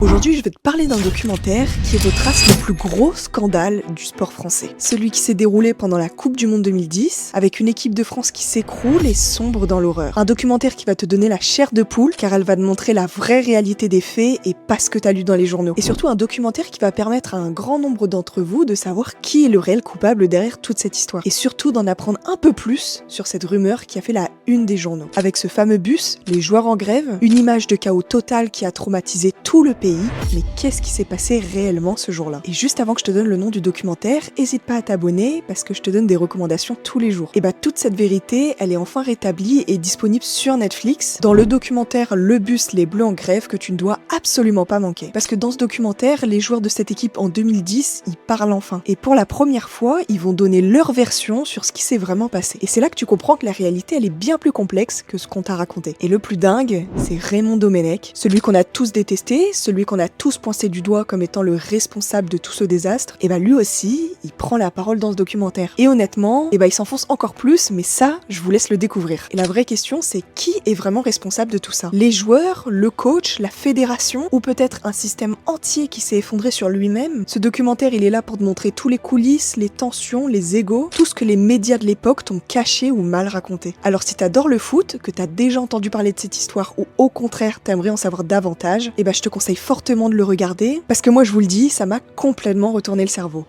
Aujourd'hui, je vais te parler d'un documentaire qui retrace le plus gros scandale du sport français. Celui qui s'est déroulé pendant la Coupe du Monde 2010, avec une équipe de France qui s'écroule et sombre dans l'horreur. Un documentaire qui va te donner la chair de poule, car elle va te montrer la vraie réalité des faits et pas ce que t'as lu dans les journaux. Et surtout un documentaire qui va permettre à un grand nombre d'entre vous de savoir qui est le réel coupable derrière toute cette histoire. Et surtout d'en apprendre un peu plus sur cette rumeur qui a fait la une des journaux. Avec ce fameux bus, les joueurs en grève, une image de chaos total qui a traumatisé tout le pays. Mais qu'est-ce qui s'est passé réellement ce jour-là? Et juste avant que je te donne le nom du documentaire, n'hésite pas à t'abonner parce que je te donne des recommandations tous les jours. Et bah toute cette vérité, elle est enfin rétablie et disponible sur Netflix dans le documentaire Le bus, les bleus en grève que tu ne dois absolument pas manquer. Parce que dans ce documentaire, les joueurs de cette équipe en 2010, ils parlent enfin. Et pour la première fois, ils vont donner leur version sur ce qui s'est vraiment passé. Et c'est là que tu comprends que la réalité, elle est bien plus complexe que ce qu'on t'a raconté. Et le plus dingue, c'est Raymond Domenech, celui qu'on a tous détesté, celui qu'on a tous pointé du doigt comme étant le responsable de tout ce désastre. Et bah lui aussi, il prend la parole dans ce documentaire. Et honnêtement, il s'enfonce encore plus, mais ça, je vous laisse le découvrir. Et la vraie question, c'est qui est vraiment responsable de tout ça? Les joueurs, le coach, la fédération, ou peut-être un système entier qui s'est effondré sur lui-même? Ce documentaire, il est là pour te montrer tous les coulisses, les tensions, les égos, tout ce que les médias de l'époque t'ont caché ou mal raconté. Alors si t'adores le foot, que t'as déjà entendu parler de cette histoire, ou au contraire t'aimerais en savoir davantage, et je te conseille fortement de le regarder, parce que moi je vous le dis, ça m'a complètement retourné le cerveau.